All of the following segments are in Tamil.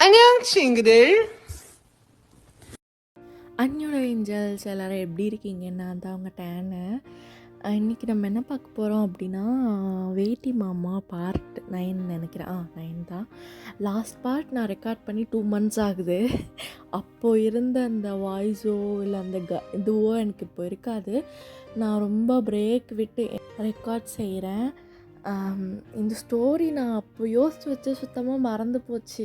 안녕 친구들. அன்னியோட ஏஞ்சல்ஸ் எல்லோரும் எப்படி இருக்கீங்க? நான் தான் அவங்க டேனு. இன்றைக்கி நம்ம என்ன பார்க்க போகிறோம் அப்படின்னா, வேட்டி மாமா பார்ட் 9 நினைக்கிறேன். 9 தான். லாஸ்ட் பார்ட் நான் ரெக்கார்ட் பண்ணி 2 months ஆகுது. அப்போது இருந்த அந்த வாய்ஸோ இல்லை அந்த இதுவோ எனக்கு இப்போ இருக்காது. நான் ரொம்ப பிரேக் விட்டு ரெக்கார்ட் செய்கிறேன். இந்த ஸ்டோரி நான் அப்போ யோசித்து வச்சு சுத்தமாக மறந்து போச்சு.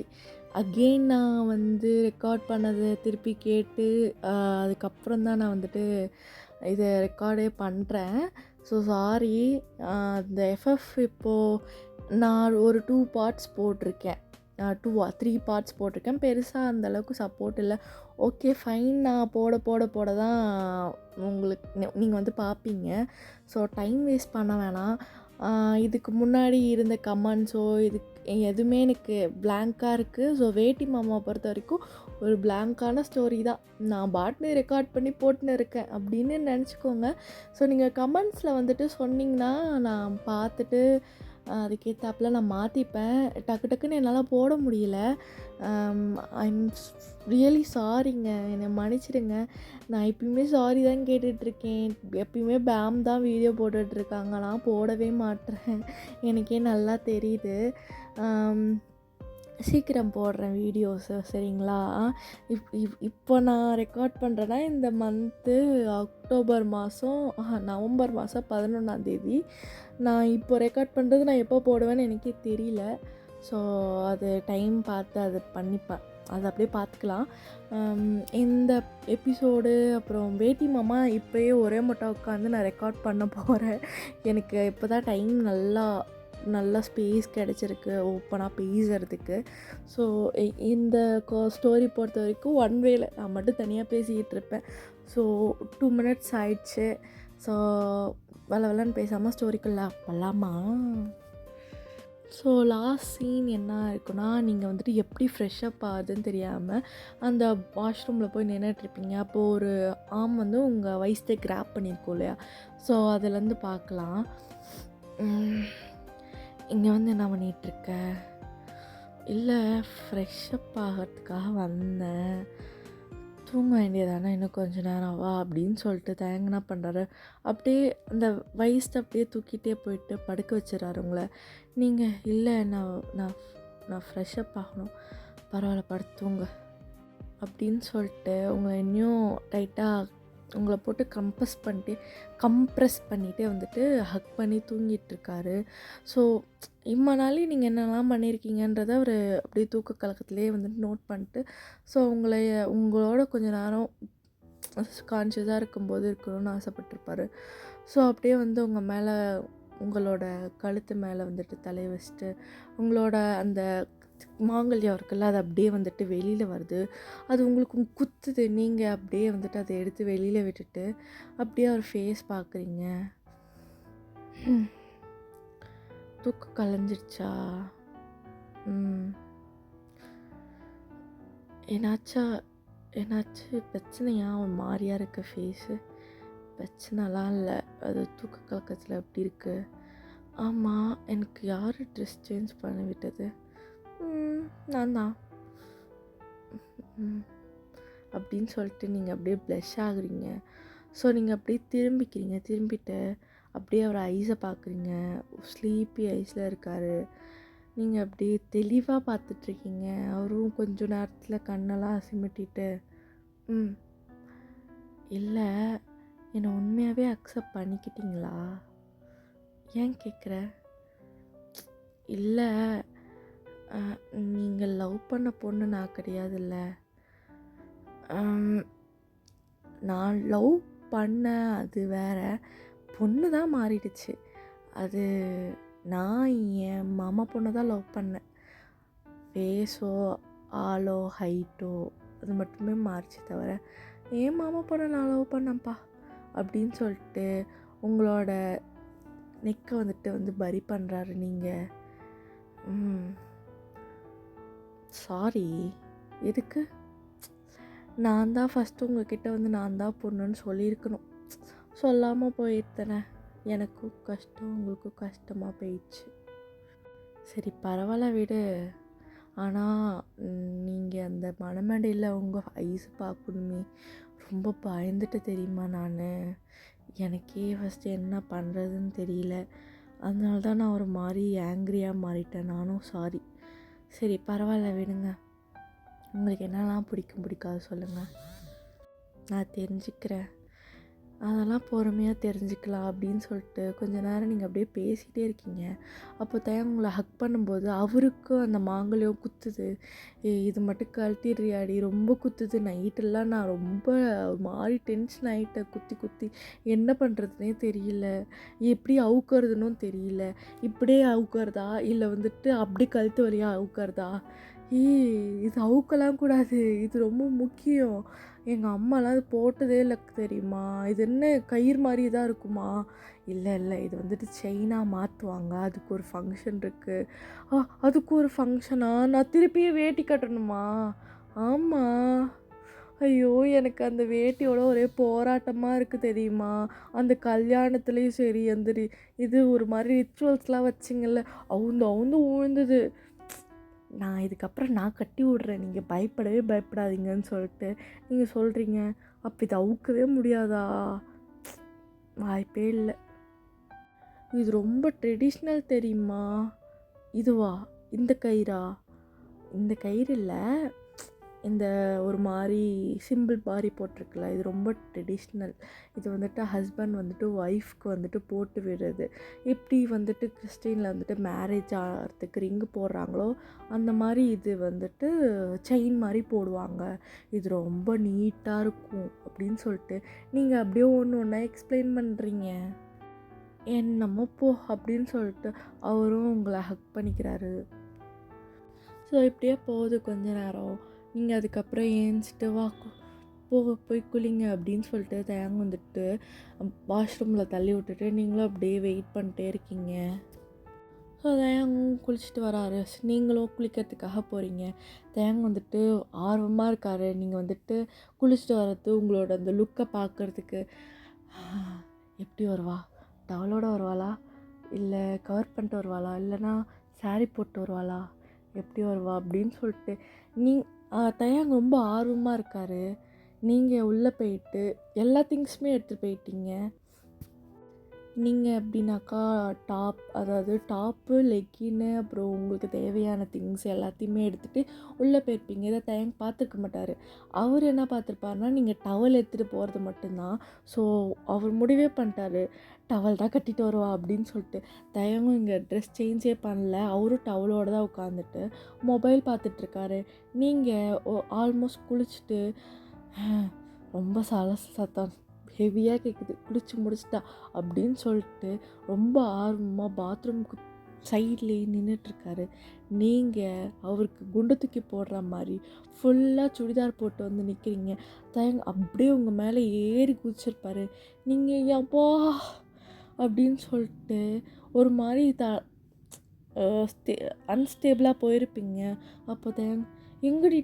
அகெயின் நான் வந்து ரெக்கார்ட் பண்ணதை திருப்பி கேட்டு அதுக்கப்புறம் தான் நான் வந்துட்டு இதை ரெக்கார்டே பண்ணுறேன். So sorry. இந்த எஃப்எஃப் இப்போது நான் ஒரு 2 parts போட்டிருக்கேன். 2 or 3 parts போட்டிருக்கேன். பெருசாக அந்தளவுக்கு சப்போர்ட் இல்லை. Okay fine. நான் போட தான் உங்களுக்கு நீங்கள் வந்து பார்ப்பீங்க. ஸோ டைம் வேஸ்ட் பண்ண வேணாம். இதுக்கு முன்னாடி இருந்த கமெண்ட்ஸோ எதுவுமே எனக்கு பிளாங்காக இருக்குது. ஸோ வேட்டி மாமாவை பொறுத்த வரைக்கும் ஒரு பிளாங்கான ஸ்டோரி தான். நான் பாட்னு ரெக்கார்ட் பண்ணி போட்டுன்னு இருக்கேன் அப்படின்னு நினச்சிக்கோங்க. ஸோ நீங்கள் கமெண்ட்ஸில் வந்துட்டு சொன்னிங்கன்னா நான் பார்த்துட்டு அதுக்கேற்றாப்புல நான் மாற்றிப்பேன். டக்குன்னு என்னால் போட முடியல. ஐம் ரியலி சாரிங்க. என்னை மன்னிச்சிடுங்க. நான் எப்பயுமே சாரி தான் கேட்டுட்ருக்கேன். எப்பயுமே பேம் தான் வீடியோ போட்டுட்ருக்காங்க. நான் போடவே மாட்டேறேன். எனக்கே நல்லா தெரியுது. சீக்கிரம் போடுறேன் வீடியோஸு, சரிங்களா? இப்போ நான் ரெக்கார்ட் பண்ணுறேன்னா இந்த மந்த்து அக்டோபர் மாதம் நவம்பர் மாதம் 11ஆம் தேதி. நான் இப்போ ரெக்கார்ட் பண்ணுறது நான் எப்போ போடுவேன்னு எனக்கே தெரியல. ஸோ அது டைம் பார்த்து அது பண்ணிப்பேன். அது அப்படியே பார்த்துக்கலாம். இந்த எபிசோடு அப்புறம் வேட்டி மாமா இப்போயே ஒரே மட்டும் உட்காந்து நான் ரெக்கார்ட் பண்ண போகிறேன். எனக்கு இப்போ தான் டைம் நல்லா ஸ்பேஸ் கிடச்சிருக்கு ஓப்பனாக பேசுகிறதுக்கு. ஸோ இந்த ஸ்டோரி பொறுத்த வரைக்கும் ஒன் வேல நான் மட்டும் தனியாக பேசிக்கிட்டு இருப்பேன். ஸோ 2 minutes ஆயிடுச்சு. ஸோ வளன்னு பேசாமல் ஸ்டோரிக்குள்ளே போகலாமா? ஸோ லாஸ்ட் சீன் என்ன இருக்குன்னா, நீங்கள் வந்துட்டு எப்படி ஃப்ரெஷ்ஷப் ஆகுதுன்னு தெரியாமல் அந்த வாஷ்ரூமில் போய் நின்றுட்டுருப்பீங்க. அப்போது ஒரு ஆம் வந்து உங்கள் வயசை கிராப் பண்ணியிருக்கோம் இல்லையா? ஸோ அதுலேருந்து பார்க்கலாம். இங்கே வந்து என்ன பண்ணிகிட்ருக்க? இல்லை, ஃப்ரெஷ்ஷப் ஆகிறதுக்காக வந்தேன். தூங்க வேண்டியதானே, இன்னும் கொஞ்சம் நேரம் வா அப்படின்னு சொல்லிட்டு தேங்கனா பண்ணுறாரு. அப்படியே அந்த வயசை அப்படியே தூக்கிட்டே போயிட்டு படுக்க வச்சிடறாரு உங்களை. நீங்கள் இல்லை, நான் ஃப்ரெஷ்ஷப் ஆகணும். பரவாயில்ல படுத்துங்க அப்படின்னு சொல்லிட்டு உங்களை இன்னும் டைட்டாக உங்களை போட்டு கம்ப்ரெஸ் பண்ணிகிட்டே வந்துட்டு ஹக் பண்ணி தூங்கிட்டுருக்காரு. ஸோ இம்மா நாளே நீங்கள் என்னெல்லாம் பண்ணியிருக்கீங்கன்றதை அவர் அப்படியே தூக்க கலக்கத்துலேயே வந்துட்டு நோட் பண்ணிட்டு, ஸோ உங்களோட கொஞ்சம் நேரம் கான்ஷியஸாக இருக்கும்போது இருக்கணும்னு ஆசைப்பட்டிருப்பார். ஸோ அப்படியே வந்து உங்கள் மேலே உங்களோட கழுத்து மேலே வந்துட்டு தலையை வச்சுட்டு உங்களோட அந்த மாங்கல்யம் இருக்குல்ல, அது அப்படியே வந்துட்டு வெளியில் வருது. அது உங்களுக்கு குத்துது. நீங்கள் அப்படியே வந்துட்டு அதை எடுத்து வெளியில் விட்டுட்டு அப்படியே அவர் ஃபேஸ் பார்க்குறீங்க. தூக்கம் கலைஞ்சிடுச்சா? என்னாச்சு பிரச்சனையா? ஒரு மாதிரியா இருக்க ஃபேஸு? பிரச்சனைலாம் இல்லை, அது தூக்க கலக்கத்தில் எப்படி இருக்குது? ஆமாம், எனக்கு யார் ட்ரெஸ் சேஞ்ச் பண்ணி விட்டது? நான் தான் அப்படின்னு சொல்லிட்டு நீங்கள் அப்படியே ப்ளஷ் ஆகுறீங்க. ஸோ நீங்கள் அப்படியே திரும்பிட்டு அப்படியே அவர் ஐஸை பார்க்குறீங்க. ஸ்லீப்பி ஐஸில் இருக்கார். நீங்கள் அப்படியே தெளிவாக பார்த்துட்ருக்கீங்க. அவரும் கொஞ்சம் நேரத்தில் கண்ணெல்லாம் சிமிட்டிட்டு இல்லை, என்னை உண்மையாகவே அக்செப்ட் பண்ணிக்கிட்டீங்களா? ஏன் கேட்குற? இல்லை, நீங்கள் லவ் பண்ண பொண்ணு நான் கிடையாதுல்ல. நான் லவ் பண்ண அது வேற, பொண்ணு தான் மாறிடுச்சு. அது நான் என் மாமா பொண்ணு தான் லவ் பண்ணேன். ஃபேஸோ ஆளோ ஹைட்டோ அது மட்டுமே மாறிச்சு தவிர என் மாமா பொண்ணை நான் லவ் பண்ணேன்ப்பா அப்படின்னு சொல்லிட்டு உங்களோட நெக்கை வந்துட்டு பரி பண்ணுறாரு. நீங்கள் சாரி, எதுக்கு? நான் தான் ஃபஸ்ட்டு உங்ககிட்ட நான் தான் பொண்ணுன்னு சொல்லியிருக்கணும். சொல்லாமல் போயிருந்தேனே. எனக்கும் கஷ்டம், உங்களுக்கும் கஷ்டமாக போயிடுச்சு. சரி பரவாயில்ல விடு. ஆனால் நீங்கள் அந்த மணமேடையில் உங்கள் ஐஸ் பார்க்கணுமே, ரொம்ப பயந்துட்டு தெரியுமா நான். எனக்கே ஃபஸ்ட்டு என்ன பண்ணுறதுன்னு தெரியல. அதனால தான் நான் ஒரு மாதிரி ஆங்க்ரியாக மாறிட்டேன். நானும் சாரி. சரி பரவாயில்ல விடுங்க. உங்களுக்கு என்னெல்லாம் பிடிக்கும் பிடிக்காது சொல்லுங்கள், நான் தெரிஞ்சுக்கிறேன். அதெல்லாம் பொறுமையாக தெரிஞ்சுக்கலாம் அப்படின்னு சொல்லிட்டு கொஞ்ச நேரம் நீங்கள் அப்படியே பேசிகிட்டே இருக்கீங்க. அப்போ தான் உங்களை ஹக் பண்ணும்போது அவருக்கும் அந்த மாங்கல்யம் குத்துது. இது மட்டும் கழட்டிடுறியாடி, ரொம்ப குத்துது. நைட்டெல்லாம் நான் ரொம்ப ஒரு மாதிரி டென்ஷன் ஆகிட்டேன். குத்தி குத்தி என்ன பண்ணுறதுனே தெரியல, எப்படி அவுக்கிறதுனும் தெரியல. இப்படியே அவுக்கிறதா இல்லை வந்துட்டு அப்படி கழுத்து வழியாக அவுக்கிறதா? இது அவுக்கலாம் கூடாது, இது ரொம்ப முக்கியம். எங்கள் அம்மாலாம் அது போட்டதே இல்லை தெரியுமா. இது என்ன கயிறு மாதிரி தான் இருக்குமா? இல்லை இல்லை, இது வந்துட்டு செயினாக மாற்றுவாங்க, அதுக்கு ஒரு ஃபங்க்ஷன் இருக்குது. அதுக்கு ஒரு ஃபங்க்ஷனா? நான் திருப்பியே வேட்டி கட்டணுமா? ஆமாம். ஐயோ, எனக்கு அந்த வேட்டியோட ஒரே போராட்டமாக இருக்குது தெரியுமா. அந்த கல்யாணத்துலேயும் சரி, அந்த இது ஒரு மாதிரி ரிச்சுவல்ஸ்லாம் வச்சிங்கல்ல, அவுந்து அவுந்து விழுந்தது. நான் இதுக்கப்புறம் நான் கட்டி விட்றேன், நீங்கள் பயப்படவே பயப்படாதீங்கன்னு சொல்லிட்டு நீங்கள் சொல்கிறீங்க. அப்போ இதை அவுக்கவே முடியாதா? வாய்ப்பே இல்லை. இது ரொம்ப ட்ரெடிஷ்னல் தெரியுமா. இதுவா? இந்த கயிறா? இந்த கயிறு இல்லை, இந்த ஒரு மாதிரி சிம்பிள் மாதிரி போட்டிருக்குல்ல, இது ரொம்ப ட்ரெடிஷ்னல். இது வந்துட்டு ஹஸ்பண்ட் வந்துட்டு ஒய்ஃப்க்கு வந்துட்டு போட்டு விடுறது. எப்படி வந்துட்டு கிறிஸ்டினில் வந்துட்டு மேரேஜ் ஆகிறதுக்கு ரிங்கு போடுறாங்களோ அந்த மாதிரி இது வந்துட்டு செயின் மாதிரி போடுவாங்க. இது ரொம்ப நீட்டாக இருக்கும் அப்படின்னு சொல்லிட்டு நீங்கள் அப்படியே ஒன்று ஒன்றா எக்ஸ்பிளைன் பண்ணுறீங்க. என்னமோ போ அப்படின்னு சொல்லிட்டு அவரும் உங்களை ஹக் பண்ணிக்கிறாரு. ஸோ இப்படியே போகுது கொஞ்ச நேரம். நீங்கள் அதுக்கப்புறம் ஏஞ்சிட்டு போய் குளிங்க அப்படின்னு சொல்லிட்டு தேங்க வந்துட்டு வாஷ்ரூமில் தள்ளி விட்டுட்டு நீங்களும் அப்படியே வெயிட் பண்ணிட்டே இருக்கீங்க. ஸோ தேங்க குளிச்சுட்டு வராரு, நீங்களும் குளிக்கிறதுக்காக போகிறீங்க. தேங்க வந்துட்டு ஆர்வமாக இருக்கார் நீங்கள் வந்துட்டு குளிச்சுட்டு வர்றது, உங்களோட அந்த லுக்கை பார்க்குறதுக்கு. எப்படி வருவா? டவலோடு வருவாளா, இல்லை கவர் பண்ணிட்டு வருவாளா, இல்லைனா சாரீ போட்டு வருவாளா, எப்படி வருவா அப்படின்னு சொல்லிட்டு தயாங் ரொம்ப ஆர்வமாக இருக்கார். நீங்கள் உள்ளே போயிட்டு எல்லா திங்ஸுமே எடுத்துகிட்டு போயிட்டீங்க. நீங்கள் எப்படின்னாக்கா அதாவது டாப்பு, லெக்கின்னு, அப்புறம் உங்களுக்கு தேவையான திங்ஸ் எல்லாத்தையுமே எடுத்துகிட்டு உள்ளே போயிருப்பீங்க. இதை தயங்க பார்த்துருக்க மாட்டார். அவர் என்ன பார்த்துருப்பாருனா நீங்கள் டவல் எடுத்துகிட்டு போகிறது மட்டும்தான். ஸோ அவர் முடிவே பண்ணிட்டாரு, டவல் தான் கட்டிட்டு வருவா அப்படின்னு சொல்லிட்டு. தயங்கும் இங்கே ட்ரெஸ் சேஞ்சே பண்ணல, அவரும் டவலோடு தான் உட்காந்துட்டு மொபைல் பார்த்துட்ருக்காரு. நீங்கள் ஆல்மோஸ்ட் குளிச்சுட்டு ரொம்ப சத்தம் ஹெவியாக கேட்குது, குளிச்சு முடிச்சிட்டா அப்படின்னு சொல்லிட்டு ரொம்ப ஆர்வமாக பாத்ரூமுக்கு சைட்லேயே நின்றுட்டுருக்காரு. நீங்கள் அவருக்கு குண்டு தூக்கி போடுற மாதிரி ஃபுல்லாக சுடிதார் போட்டு வந்து நிற்கிறீங்க. தயங்க அப்படியே உங்கள் மேலே ஏறி குதிச்சிருப்பார். நீங்கள் எப்பா அப்படின்னு சொல்லிட்டு ஒரு மாதிரி அன்ஸ்டேபிளாக போயிருப்பீங்க. அப்போ தயங்க, எங்கடி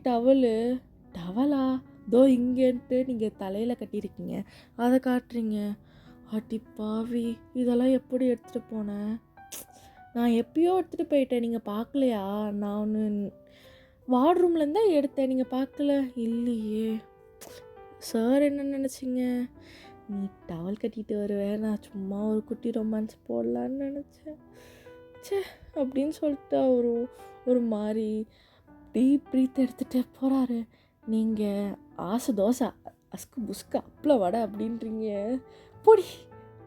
டவலா தோ இங்கேன்ட்டு நீங்கள் தலையில் கட்டியிருக்கீங்க, அதை காட்டுறீங்க. அடி பாவி, இதெல்லாம் எப்படி எடுத்துகிட்டு போனேன்? நான் எப்பயோ எடுத்துகிட்டு போயிட்டேன், நீங்கள் பார்க்கலையா? நான் ஒன்று வார்ட்ரூம்லேருந்து தான் எடுத்தேன், நீங்கள் பார்க்கல? இல்லையே. சார் என்ன நினச்சிங்க? நீ டவல் கட்டிட்டு வருவேன், நான் சும்மா ஒரு குட்டி ரொமான்ஸ் போடலான்னு நினச்சேன். சே அப்படின்னு சொல்லிட்டு அவரும் ஒரு மாதிரி டீப் ப்ரீத் எடுத்துகிட்டு போகிறாரு. நீங்கள் ஆசை தோசை அஸ்கு புஸ்கு அப்பளம் வடை அப்படின்றீங்க, பொடி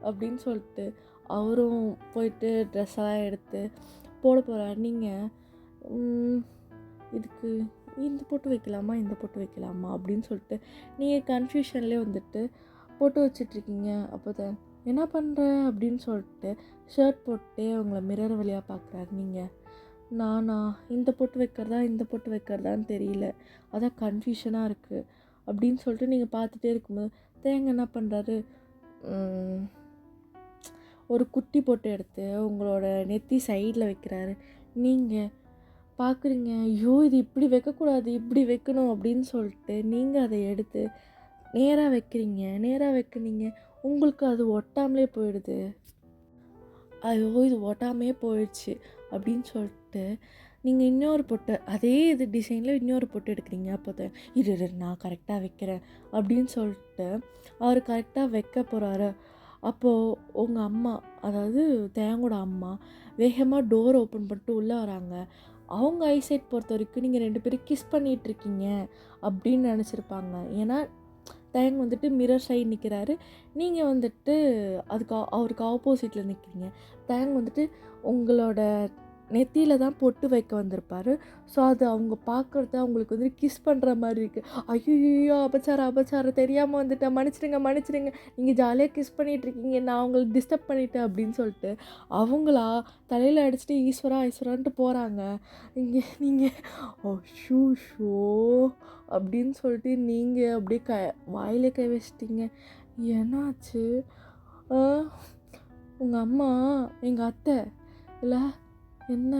அப்படின்னு சொல்லிட்டு அவரும் போயிட்டு ட்ரெஸ்ஸெல்லாம் எடுத்து போட போகிறார். நீங்கள் இதுக்கு இந்த பொட்டு வைக்கலாமா, இந்த பொட்டு வைக்கலாமா அப்படின்னு சொல்லிட்டு நீங்கள் கன்ஃபியூஷன்லேயே வந்துட்டு பொட்டு வச்சிட்ருக்கீங்க. அப்போ தான் என்ன பண்ணுற அப்படின்னு சொல்லிட்டு ஷர்ட் போட்டு உங்களை மிரர் வழியாக பார்க்குறாரு. நீங்கள் நானா இந்த பொட்டு வைக்கிறதான்னு தெரியல, அதான் கன்ஃபியூஷனாக இருக்குது அப்படின்னு சொல்லிட்டு நீங்கள் பார்த்துட்டே இருக்கும்போது தேங்க என்ன பண்ணுறாரு, ஒரு குட்டி பொட்டு எடுத்து உங்களோட நெத்தி சைடில் வைக்கிறாரு. நீங்கள் பார்க்குறீங்க, ஐயோ இது இப்படி வைக்கக்கூடாது, இப்படி வைக்கணும் அப்படின்னு சொல்லிட்டு நீங்கள் அதை எடுத்து நேராக வைக்கிறீங்க. உங்களுக்கு அது ஒட்டாமலே போயிடுது. ஐயோ இது ஒட்டாமே போயிடுச்சு. அப்படின்னு சொல்லிட்டு நீங்கள் இன்னொரு பொட்டு அதே இது டிசைனில் இன்னொரு பொட்டு எடுக்கிறீங்க. அப்போ இரு இரு நான் கரெக்டாக வைக்கிறேன் அப்படின்னு சொல்லிட்டு அவர் கரெக்டாக வைக்க போகிறாரு. அப்போது உங்கள் அம்மா, அதாவது தேங்கோட அம்மா, வேகமாக டோர் ஓப்பன் பண்ணிட்டு உள்ளே வராங்க. அவங்க ஐசைட் பொறுத்த வரைக்கும் நீங்கள் 2 பேரும் கிஸ் பண்ணிகிட்ருக்கீங்க அப்படின்னு நினச்சிருப்பாங்க. ஏன்னா தேங் வந்துட்டு மிரர் சைடு நிற்கிறாரு, நீங்கள் வந்துட்டு அவருக்கு ஆப்போசிட்டில் நிற்கிறீங்க. தேங் வந்துட்டு உங்களோட நெத்தியில் தான் பொட்டு வைக்க வந்திருப்பார். ஸோ அது அவங்க பார்க்குறது அவங்களுக்கு வந்து கிஸ் பண்ணுற மாதிரி இருக்குது. ஐயோ அபச்சாரம் தெரியாமல் வந்துட்டேன், மன்னிச்சிடுங்க, நீங்கள் ஜாலியாக கிஸ் பண்ணிகிட்ருக்கீங்க, நான் அவங்களை டிஸ்டர்ப் பண்ணிட்டேன் அப்படின்னு சொல்லிட்டு அவங்களா தலையில் அடிச்சுட்டு ஈஸ்வரான்ட்டு போகிறாங்க. நீங்கள் ஷூ அப்படின்னு சொல்லிட்டு நீங்கள் அப்படியே வாயிலே கை வச்சிட்டிங்க. என்னாச்சு? உங்கள் அம்மா எங்கள் அத்தை இல்லை என்ன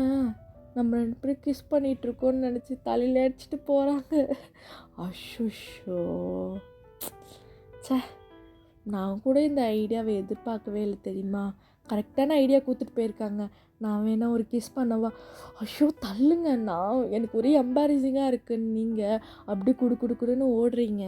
நம்ம 2 பேரும் கிஸ் பண்ணிகிட்ருக்கோன்னு நினச்சி தலையில் அடிச்சுட்டு போகிறாங்க. அஷுஷோ சே, நான் கூட இந்த ஐடியாவை எதிர்பார்க்கவே இல்லை தெரியுமா? கரெக்டான ஐடியா கொடுத்துட்டு போயிருக்காங்க. நான் வேணால் ஒரு கிஸ் பண்ணவா? ஐயோ தள்ளுங்க, எனக்கு ஒரே எம்பாரசிங்காக இருக்குன்னு நீங்கள் அப்படி குடுக்குன்னு ஓடுறீங்க.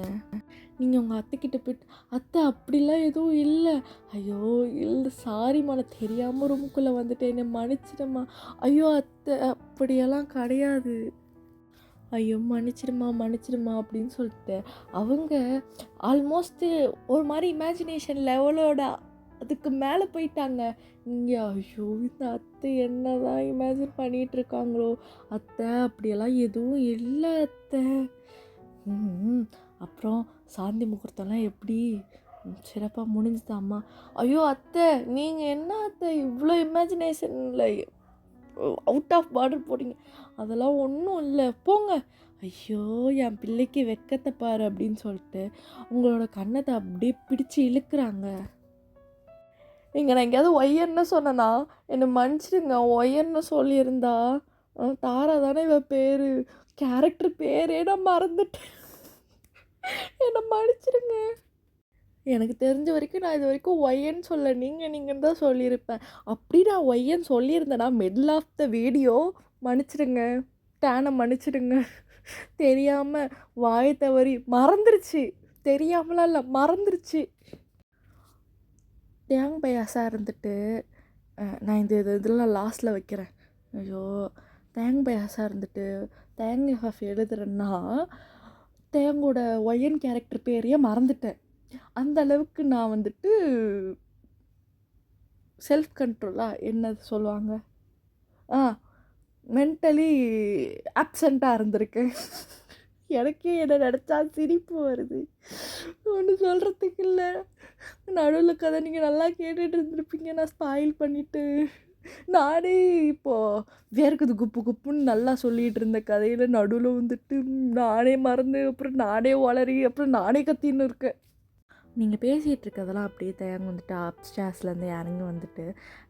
நீங்கள் உங்கள் அத்தைக்கிட்ட போய்ட்டு, அத்தை அப்படிலாம் எதுவும் இல்லை, ஐயோ இல்லை சாரிம்மா, நான் தெரியாமல் ரூமுக்குள்ளே வந்துட்டேன், என்னை மன்னிச்சிடுமா. ஐயோ அத்தை அப்படியெல்லாம் கிடையாது, ஐயோ மன்னிச்சிடுமா அப்படின்னு சொல்லிட்டு அவங்க ஆல்மோஸ்ட்டு ஒரு மாதிரி இமேஜினேஷன் லெவலோட அதுக்கு மேலே போயிட்டாங்க. இங்கே ஐயோ இந்த அத்தை என்ன தான் இமேஜின் பண்ணிகிட்ருக்காங்களோ, அத்தை அப்படியெல்லாம் எதுவும் இல்லை அத்தை. அப்புறம் சாந்தி முகூர்த்தம்லாம் எப்படி சிறப்பாக முடிஞ்சுதாம்மா? ஐயோ அத்தை நீங்கள் என்ன அத்தை இவ்வளோ இமேஜினேஷனில் அவுட் ஆஃப் பார்டர் போடுங்க, அதெல்லாம் ஒன்றும் இல்லை போங்க. ஐயோ என் பிள்ளைக்கு வெக்கத்தை பாரு அப்படின்னு சொல்லிட்டு உங்களோட கண்ணத்தை அப்படியே பிடிச்சி இழுக்கிறாங்க. இங்கே நான் எங்கேயாவது ஒய்யன்னு சொன்னேன்னா என்னை மன்னிச்சிடுங்க. ஒய்யன்னு சொல்லியிருந்தா தாரா தானே இவ பேர், கேரக்டர் பேரே நான் மறந்துட்டேன், என்னை மன்னிச்சிடுங்க. எனக்கு தெரிஞ்ச வரைக்கும் நான் இது வரைக்கும் ஒய்யன்னு சொல்ல, நீங்கள் தான் சொல்லியிருப்பேன். அப்படி நான் ஒய்யன்னு சொல்லியிருந்தேன்னா மிடில் ஆஃப் த வீடியோ மன்னிச்சிடுங்க, டேனை மன்னிச்சிடுங்க. தெரியாமல் வாய் தவறி மறந்துருச்சு, தெரியாமலாம் இல்லை மறந்துருச்சு. தேங் பயாசா இருந்துட்டு நான் இதெல்லாம் லாஸ்ட்டில் வைக்கிறேன். ஐயோ தேங் பயாசா இருந்துட்டு தேங் ஹாஃப் எழுதுறேன்னா தேங்கோட ஒய்யன் கேரக்டர் பேரையே மறந்துட்டேன். அந்த அளவுக்கு நான் வந்துட்டு செல்ஃப் கண்ட்ரோலாக என்ன சொல்லுவாங்க, மென்டலி ஆப்சண்ட்டாக இருந்திருக்கேன். எனக்கே என்ன நினச்சா சிரிப்பு வருது, ஒன்றும் சொல்கிறதுக்கு இல்லை. நடுவில் கதை நீங்கள் நல்லா கேட்டுட்டு இருந்திருப்பீங்க, நான் ஸ்பாயில் பண்ணிவிட்டு நானே இப்போது வேர்க்குது குப்புன்னு நல்லா சொல்லிகிட்டு இருந்த கதையில் நடுவில் வந்துட்டு நானே மறந்து அப்புறம் நானே வளரி அப்புறம் நானே கத்தின்னு இருக்கேன். நீங்கள் பேசிகிட்டு இருக்கதெல்லாம் அப்படியே தேங்க வந்துட்டு அப்ஸ்டாஸ்லேருந்து இறங்கி வந்துட்டு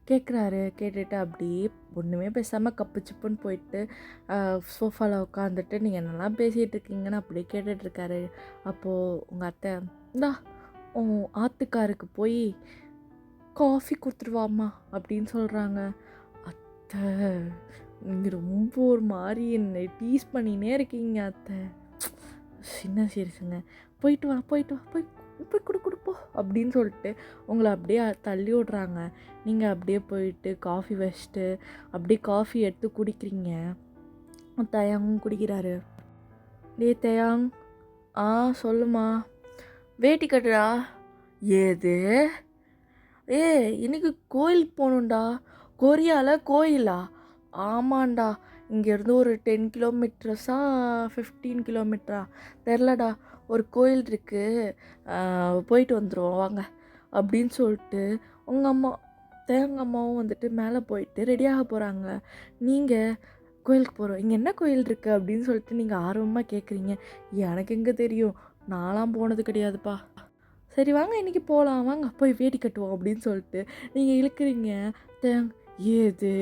கேட்குறாரு. கேட்டுட்டு அப்படியே ஒன்றுமே பேசாமல் கப்பு சிப்புன்னு போயிட்டு சோஃபாவில் உட்காந்துட்டு நீங்கள் என்னெல்லாம் பேசிகிட்டு இருக்கீங்கன்னு அப்படியே கேட்டுட்ருக்காரு. அப்போது உங்கள் அத்தை இந்தா உன் ஆத்துக்காருக்கு போய் காஃபி கொடுத்துருவாம்மா அப்படின்னு சொல்கிறாங்க. அத்தை நீங்கள் ரொம்ப ஒரு மாதிரி என்னை டீஸ் பண்ணினே இருக்கீங்க அத்தை. சின்ன சீரியஸுங்க, போயிட்டு வா போய் கொடுப்போ அப்படின்னு சொல்லிட்டு உங்களை அப்படியே தள்ளி விட்றாங்க. நீங்கள் அப்படியே போயிட்டு காஃபி வச்சுட்டு அப்படியே காஃபி எடுத்து குடிக்கிறீங்க. தயாங்கும் குடிக்கிறாரு. டே தயாங், சொல்லுமா, வேட்டி கட்டுடா. ஏது இன்னைக்கு கோயிலுக்கு போகணுண்டா. கொரியாவில் கோயிலா? ஆமாண்டா, இங்கேருந்து ஒரு 10 கிலோமீட்டர்ஸா 15 கிலோமீட்டரா தெரிலடா, ஒரு கோயில் இருக்குது, போயிட்டு வந்துடுவோம் வாங்க அப்படின்னு சொல்லிட்டு உங்கள் அம்மா தேங்க அம்மாவும் வந்துட்டு மேலே போயிட்டு ரெடியாக போகிறாங்க. நீங்கள் கோயிலுக்கு போகிறோம், இங்கே என்ன கோயில் இருக்குது அப்படின்னு சொல்லிட்டு நீங்கள் ஆர்வமாக கேட்குறீங்க. எனக்கு எங்கே தெரியும், நான்லாம் போனது கிடையாதுப்பா. சரி வாங்க இன்றைக்கி போகலாம், வாங்க போய் வேட்டி கட்டுவோம் அப்படின்னு சொல்லிட்டு நீங்கள் இழுக்கிறீங்க. ஏது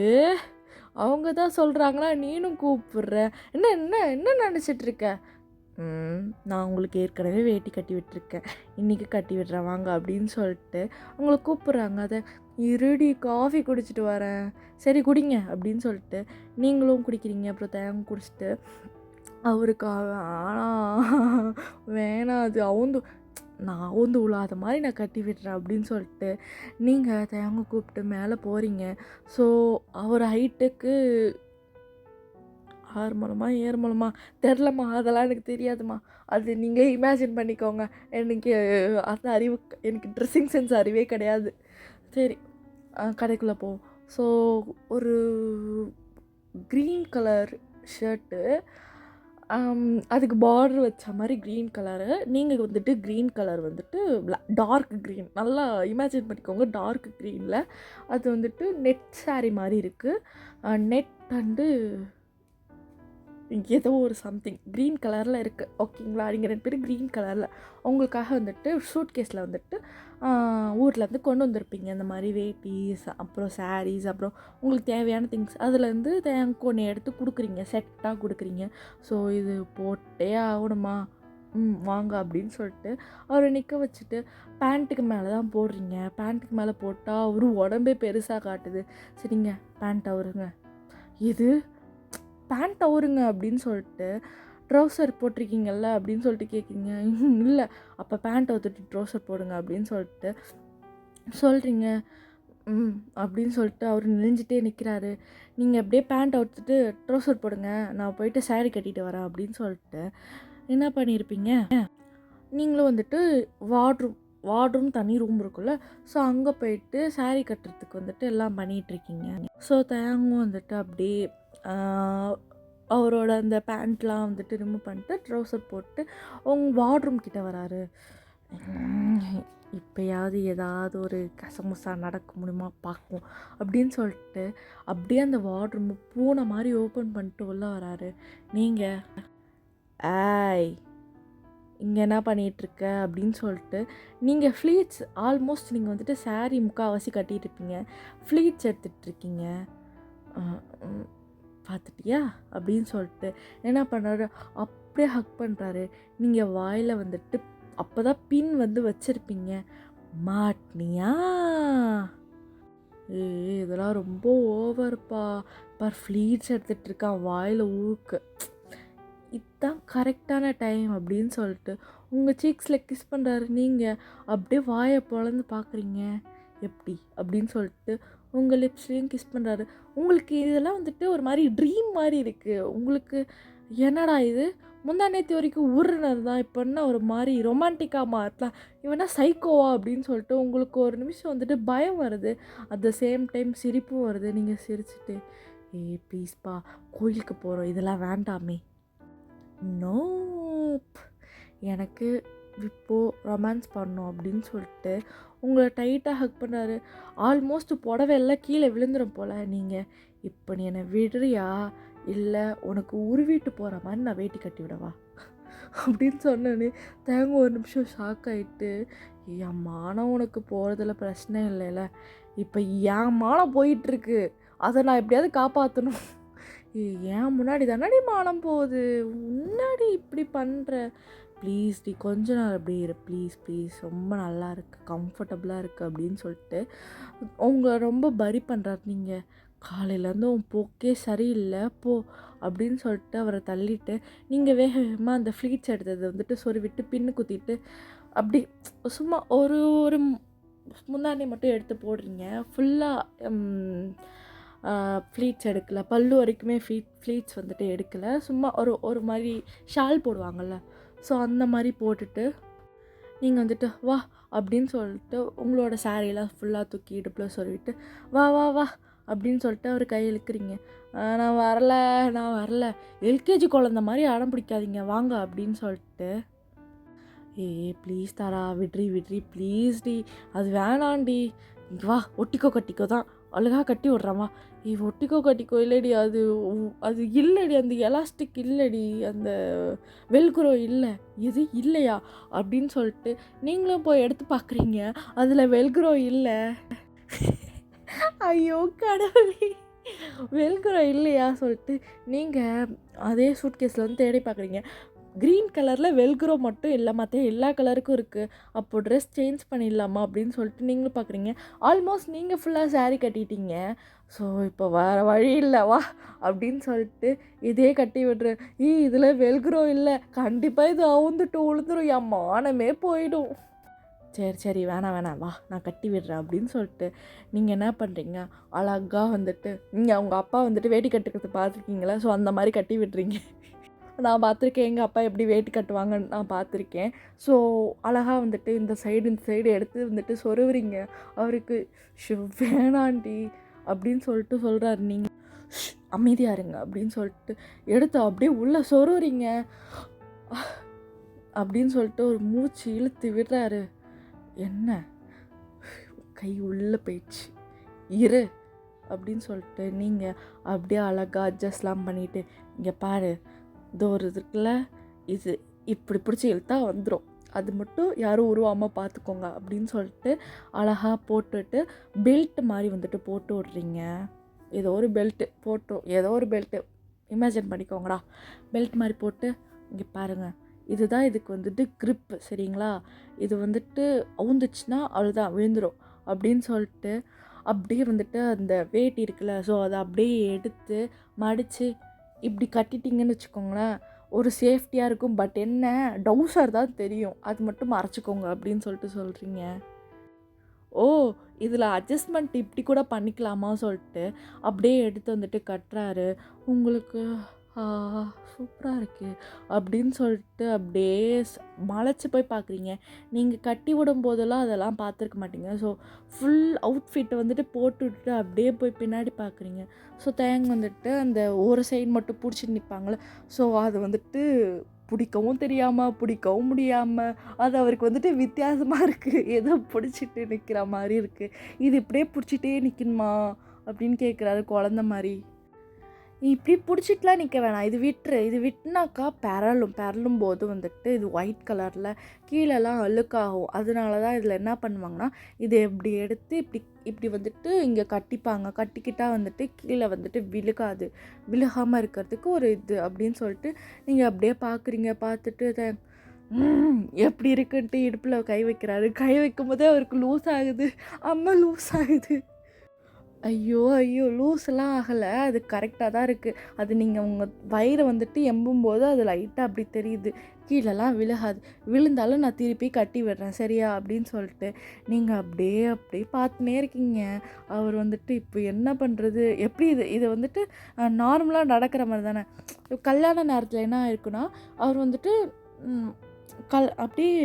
அவங்க தான் சொல்கிறாங்களா, நீனும் கூப்பிட்ற, என்ன நினச்சிட்ருக்க? நான் உங்களுக்கு ஏற்கனவே வேட்டி கட்டி விட்டுருக்கேன், இன்றைக்கி கட்டி விடுறேன் வாங்க அப்படின்னு சொல்லிட்டு உங்களை கூப்பிட்றாங்க. அதை இருடி காஃபி குடிச்சிட்டு வரேன். சரி குடிங்க அப்படின்னு சொல்லிட்டு நீங்களும் குடிக்கிறீங்க. அப்புறம் தேங்காய் குடிச்சிட்டு அவருக்கு வேணாம் அது நான் அவுந்து விழாத மாதிரி நான் கட்டி விடுறேன் அப்படின்னு சொல்லிட்டு நீங்கள் தேங்காய் கூப்பிட்டு மேலே போகிறீங்க. ஸோ அவர் ஹைட்டுக்கு 6 மூலமா 7 மூலமா தெரிலம்மா, அதெல்லாம் எனக்கு தெரியாதும்மா. அது நீங்களே இமேஜின் பண்ணிக்கோங்க. எனக்கு அந்த அறிவு, எனக்கு ட்ரெஸ்ஸிங் சென்ஸ் அறிவே கிடையாது. சரி கடைக்குள்ளே போ. ஸோ ஒரு க்ரீன் கலர் ஷர்ட்டு, அதுக்கு பார்டர் வச்ச மாதிரி க்ரீன் கலரு. நீங்கள் வந்துட்டு க்ரீன் கலர் வந்துட்டு டார்க் க்ரீன், நல்லா இமேஜின் பண்ணிக்கோங்க. டார்க் க்ரீனில் அது வந்துட்டு நெட் சாரீ மாதிரி இருக்குது. நெட் அண்டு ஏதோ ஒரு சம்திங் க்ரீன் கலரில் இருக்குது. ஓகேங்களா? நீங்கள் 2 பேரும் க்ரீன் கலரில் உங்களுக்காக வந்துட்டு சூட் கேஸில் வந்துட்டு ஊர்லேருந்து கொண்டு வந்திருப்பீங்க. இந்த மாதிரி வேட்டிஸ், அப்புறம் சாரீஸ், அப்புறம் உங்களுக்கு தேவையான திங்ஸ் அதுலேருந்து ஒன்று எடுத்து கொடுக்குறீங்க, செட்டாக கொடுக்குறீங்க. ஸோ இது போட்டே ஆகணுமா, வாங்க அப்படின்னு சொல்லிட்டு அவரை நிற்க வச்சுட்டு பேண்ட்டுக்கு மேலே தான் போடுறீங்க. பேண்ட்டுக்கு மேலே போட்டால் அவரு உடம்பே பெருசாக காட்டுது. சரிங்க பேண்ட் அவருங்க, இது பேண்ட் அவருங்க அப்படின்னு சொல்லிட்டு ட்ரௌசர் போட்டிருக்கீங்கல்ல அப்படின்னு சொல்லிட்டு கேட்குறீங்க. இல்லை, அப்போ பேண்ட் அவுத்துட்டு ட்ரௌசர் போடுங்க அப்படின்னு சொல்லிட்டு சொல்கிறீங்க. அப்படின்னு சொல்லிட்டு அவர் நெஞ்சிட்டே நிற்கிறாரு. நீங்கள் அப்படியே பேண்ட் அவுத்துட்டு ட்ரௌசர் போடுங்க, நான் போயிட்டு சாரீ கட்டிட்டு வரேன் அப்படின்னு சொல்லிட்டு என்ன பண்ணியிருப்பீங்க, நீங்களும் வந்துட்டு வார்ட்ரூம் தனி ரூம் இருக்குல்ல, ஸோ அங்கே போயிட்டு சாரீ கட்டுறதுக்கு வந்துட்டு எல்லாம் பண்ணிகிட்ருக்கீங்க. ஸோ தேங்கும் வந்துட்டு அப்படியே அவரோட அந்த பேண்ட்லாம் வந்துட்டு ரிமூவ் பண்ணிட்டு ட்ரௌசர் போட்டு உங்கள் வார்ட்ரூம் கிட்ட வராரு. இப்போயாவது ஏதாவது ஒரு கசமுசா நடக்க முடியுமா பார்க்கும் அப்படின்னு சொல்லிட்டு அப்படியே அந்த வார்ட்ரூம் பூனை மாதிரி ஓப்பன் பண்ணிட்டு உள்ளே வராரு. நீங்கள் ஏய் இங்கே என்ன பண்ணிகிட்ருக்க அப்படின்னு சொல்லிட்டு நீங்கள் ஃப்ளீட்ஸ் ஆல்மோஸ்ட் நீங்கள் வந்துட்டு சாரீ முக்கால்வாசி கட்டிகிட்டு இருப்பீங்க, ஃப்ளீட்ஸ் எடுத்துகிட்ருக்கீங்க. பார்த்துட்டியா அப்படின்னு சொல்லிட்டு என்ன பண்ணுறாரு, அப்படியே ஹக் பண்ணுறாரு. நீங்கள் வாயில் வந்துட்டு அப்போ தான் பின் வந்து வச்சுருப்பீங்க. மாட்னியா? இதெல்லாம் ரொம்ப ஓவர்ப்பா, ஃப்ளீட்ஸ் எடுத்துகிட்ருக்கான் வாயில் ஊருக்கு, இதுதான் கரெக்டான டைம் அப்படின்னு சொல்லிட்டு உங்கள் சீக்ஸில் கிஸ் பண்ணுறாரு. நீங்கள் அப்படியே வாயை பொழந்து பார்க்குறீங்க எப்படி அப்படின்னு சொல்லிட்டு உங்கள் லிப்ஸ்லேயும் கிஸ் பண்ணுறாரு. உங்களுக்கு இதெல்லாம் வந்துட்டு ஒரு மாதிரி ட்ரீம் மாதிரி இருக்குது. உங்களுக்கு என்னடா இது, முந்தா நேற்று வரைக்கும் ஊர்னர் தான், இப்போ என்ன ஒரு மாதிரி ரொமான்டிக்காக மாற்றலாம், இவனா சைக்கோவா அப்படின்னு சொல்லிட்டு உங்களுக்கு ஒரு நிமிஷம் வந்துட்டு பயம் வருது. அட் த சேம் டைம் சிரிப்பும் வருது. நீங்கள் சிரிச்சுட்டு ப்ளீஸ்ப்பா கோயிலுக்கு போகிறோம், இதெல்லாம் வேண்டாமே. நோப், எனக்கு இப்போது ரொமான்ஸ் பண்ணோம் அப்படின்னு சொல்லிட்டு உங்களை டைட்டாக ஹக் பண்ணுறாரு. ஆல்மோஸ்ட் புடவை எல்லாம் கீழே விழுந்துடும் போல். நீங்கள் இப்போ நீ என்னை விடுறியா, இல்லை உனக்கு உருவிட்டு போகிற மாதிரி நான் வேட்டி கட்டி விடவா அப்படின்னு சொன்னேன்னு தேங்க ஒரு நிமிஷம் ஷாக் ஆகிட்டு, என் மானம் உனக்கு போகிறதுல பிரச்சனை இல்லைல்ல, இப்போ என் மானம் போயிட்டுருக்கு, அதை நான் எப்படியாவது காப்பாற்றணும். ஏன் முன்னாடி தானடி மானம் போகுது, முன்னாடி இப்படி பண்ணுற, ப்ளீஸ் டி கொஞ்ச நேரம் அப்படியே இரு ப்ளீஸ், ரொம்ப நல்லா இருக்குது, கம்ஃபர்டபுளாக இருக்குது அப்படின்னு சொல்லிட்டு உங்களை ரொம்ப பரி பண்ணுறாரு. நீங்கள் காலையிலேருந்து உன் போக்கே சரியில்லை போ அப்படின்னு சொல்லிட்டு அவரை தள்ளிட்டு நீங்கள் வேகமாக அந்த ஃப்ளீட்ஸ் எடுத்தது வந்துட்டு சொருவிட்டு பின்னு குத்திட்டு அப்படி சும்மா ஒரு ஒரு முன்னாடி மட்டும் எடுத்து போடுறீங்க. ஃபுல்லாக ஃப்ளீட்ஸ் எடுக்கலை, பல்லு வரைக்குமே ஃப்ளீட்ஸ் வந்துட்டு எடுக்கலை, சும்மா ஒரு மாதிரி ஷால் போடுவாங்கள்ல, ஸோ அந்த மாதிரி போட்டுட்டு நீங்கள் வந்துட்டு வா அப்படின்னு சொல்லிட்டு உங்களோட சாரியெல்லாம் ஃபுல்லாக தூக்கி இடுப்பில் சொல்லிவிட்டு வா வா வா அப்படின்னு சொல்லிட்டு அவர் கை இழுக்கிறீங்க. நான் வரல, எல்கேஜி குழந்த மாதிரி அடம் பிடிக்காதீங்க வாங்க அப்படின்னு சொல்லிட்டு, ப்ளீஸ் தாரா விட்ரி ப்ளீஸ் டி, அது வேணாண்டி, வா ஒட்டிக்கோ தான் அழகாக கட்டி விட்றாமா. ஒட்டிக்கோ இல்லடி, அது இல்லடி, அந்த எலாஸ்டிக் இல்லடி, அந்த வெல்க்ரோ இல்லை, இது இல்லையா அப்படின்னு சொல்லிட்டு நீங்களும் போய் எடுத்து பார்க்குறீங்க, அதில் வெல்க்ரோ இல்லை. ஐயோ கடவுளே, வெல்க்ரோ இல்லையா சொல்லிட்டு நீங்கள் அதே சூட்கேஸில் வந்து தேடி பார்க்குறீங்க. க்ரீன் கலரில் வெல்க்ரோ மட்டும் இல்லை, மற்ற எல்லா கலருக்கும் இருக்குது. அப்போது ட்ரெஸ் சேஞ்ச் பண்ணிடலாமா அப்படின்னு சொல்லிட்டு நீங்களும் பார்க்குறீங்க. ஆல்மோஸ்ட் நீங்கள் ஃபுல்லாக saree கட்டிட்டீங்க. ஸோ இப்போ வேறு வழி இல்லை வா அப்படின்னு சொல்லிட்டு இதே கட்டி விடுறேன். இதில் வெல்க்ரோ இல்லை, கண்டிப்பாக இது அவுந்துட்டு விழுந்துரும், என் மானமே போயிடும். சரி சரி வேணாம் வேணாம் வா நான் கட்டி விடுறேன் அப்படின்னு சொல்லிட்டு நீங்கள் என்ன பண்ணுறீங்க, அழகாக வந்துட்டு நீங்கள் அவங்க அப்பா வந்துட்டு வேட்டி கட்டுக்கிறது பார்த்துருக்கீங்களா? ஸோ அந்த மாதிரி கட்டி விடுறீங்க. நான் பார்த்துருக்கேன், எங்கள் அப்பா எப்படி வேட்டி கட்டுவாங்கன்னு நான் பார்த்துருக்கேன். ஸோ அழகாக வந்துட்டு இந்த சைடு எடுத்து வந்துட்டு சொருவுறீங்க. அவருக்கு வேணாண்டி அப்படின்னு சொல்லிட்டு சொல்கிறாரு. நீங்கள் அமைதியாக இருங்க அப்படின்னு சொல்லிட்டு எடுத்து அப்படியே உள்ளே சொருவுறீங்க. அப்படின்னு சொல்லிட்டு ஒரு மூச்சு இழுத்து விடுறாரு. என்ன கை உள்ளே போயிடுச்சு, இரு அப்படின்னு சொல்லிட்டு நீங்கள் அப்படியே அழகாக அட்ஜஸ்ட்லாம் பண்ணிவிட்டு, இங்கே பாரு இதோ ஒரு இருக்குல்ல, இது இப்படி பிடிச்சி இழுத்தா வந்துடும், அது மட்டும் யாரும் உருவாமல் பார்த்துக்கோங்க அப்படின்னு சொல்லிட்டு அழகாக போட்டுட்டு பெல்ட் மாதிரி வந்துட்டு போட்டு விட்றீங்க. ஏதோ ஒரு பெல்ட்டு இமேஜின் பண்ணிக்கோங்கடா. பெல்ட் மாதிரி போட்டு இங்கே பாருங்கள், இதுதான் இதுக்கு வந்துட்டு க்ரிப்பு, சரிங்களா? இது வந்துட்டு அவுந்துச்சுன்னா அவ்வளோதான் விழுந்துடும் அப்படின்னு சொல்லிட்டு அப்படியே வந்துட்டு அந்த வேட்டி இருக்குல்ல, ஸோ அதை அப்படியே எடுத்து மடித்து இப்படி கட்டிட்டிங்கன்னு வச்சுக்கோங்களேன், ஒரு சேஃப்டியாக இருக்கும். பட் என்ன, டவுசர் தான் தெரியும், அது மட்டும் மறைச்சிக்கோங்க அப்படின்னு சொல்லிட்டு சொல்கிறீங்க. ஓ, இதில் அட்ஜஸ்ட்மெண்ட் இப்படி கூட பண்ணிக்கலாமா சொல்லிட்டு அப்படியே எடுத்து வந்துட்டு கட்டுறாரு. உங்களுக்கு சூப்பராக இருக்குது அப்படின்னு சொல்லிட்டு அப்படியே மலைச்சி போய் பார்க்குறீங்க. நீங்கள் கட்டி விடும் போதெல்லாம் அதெல்லாம் பார்த்துருக்க மாட்டீங்க. ஸோ ஃபுல் அவுட்ஃபிட்டை வந்துட்டு போட்டு விட்டுட்டு அப்படியே போய் பின்னாடி பார்க்குறீங்க. ஸோ தேங்க வந்துட்டு அந்த ஒரு சைடு மட்டும் பிடிச்சிட்டு நிற்பாங்களே, ஸோ அது வந்துட்டு பிடிக்கவும் தெரியாமல் பிடிக்கவும் முடியாமல் அது அவருக்கு வந்துட்டு வித்தியாசமாக இருக்குது. ஏதோ பிடிச்சிட்டு நிற்கிற மாதிரி இருக்குது. இது இப்படியே பிடிச்சிட்டே நிற்கணுமா அப்படின்னு கேட்குறாரு குழந்த மாதிரி. இப்படி பிடிச்சிட்டுலாம் நிற்க வேணாம், இது விட்டுனாக்கா பெரலும் போது வந்துட்டு இது ஒயிட் கலரில் கீழெல்லாம் அழுக்காகும். அதனால தான் இதில் என்ன பண்ணுவாங்கன்னா, இதை இப்படி எடுத்து இப்படி வந்துட்டு இங்கே கட்டிக்கிட்டால் வந்துட்டு கீழே வந்துட்டு விழுகாமல் இருக்கிறதுக்கு ஒரு இது அப்படின்னு சொல்லிட்டு நீங்கள் அப்படியே பார்க்குறீங்க. பார்த்துட்டு எப்படி இருக்குன்ட்டு இடுப்பில் கை வைக்கிறாரு. கை வைக்கும் போதே அவருக்கு லூஸ் ஆகுது. ஐயோ லூஸ்லாம் ஆகலை, அது கரெக்டாக தான் இருக்குது. அது நீங்கள் உங்கள் வயிறை வந்துட்டு எம்பும்போது அது லைட்டாக அப்படி தெரியுது, கீழெல்லாம் விழுகாது. விழுந்தாலும் நான் திருப்பி கட்டி விடுறேன் சரியா அப்படின்னு சொல்லிட்டு நீங்கள் அப்படியே பார்த்துனே இருக்கீங்க. அவர் வந்துட்டு இப்போ என்ன பண்ணுறது, எப்படி இது வந்துட்டு நார்மலாக நடக்கிற மாதிரி தானே. கல்யாண நேரத்தில் என்ன ஆயிருக்குன்னா, அவர் வந்துட்டு அப்படியே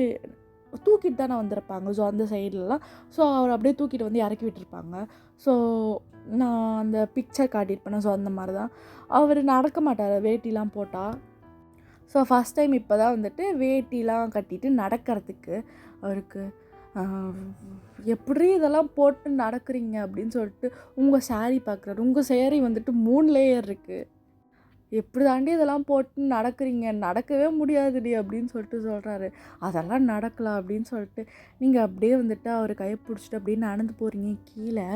தூக்கிட்டு தானே வந்திருப்பாங்க. ஸோ அந்த சைட்லலாம் ஸோ அவர் அப்படியே தூக்கிட்டு வந்து இறக்கி விட்டுருப்பாங்க. ஸோ நான் அந்த பிக்சர் காட்டியிருப்பேன். ஸோ அந்த மாதிரி தான் அவர் நடக்க மாட்டார் வேட்டிலாம் போட்டால். ஸோ ஃபஸ்ட் டைம் இப்போ தான் வந்துட்டு வேட்டிலாம் கட்டிட்டு நடக்கிறதுக்கு அவருக்கு எப்படி இதெல்லாம் போட்டு நடக்கிறீங்க அப்படின்னு சொல்லிட்டு உங்கள் saree பார்க்குறாரு. உங்கள் saree வந்துட்டு 3 லேயர் இருக்குது, எப்படி தாண்டி இதெல்லாம் போட்டு நடக்கிறீங்க, நடக்கவே முடியாதுடி அப்படின்னு சொல்லிட்டு சொல்கிறாரு. அதெல்லாம் நடக்கலாம் அப்படின்னு சொல்லிட்டு நீங்கள் அப்படியே வந்துட்டு அவர் கையை பிடிச்சிட்டு அப்படியே நடந்து போகிறீங்க. கீழே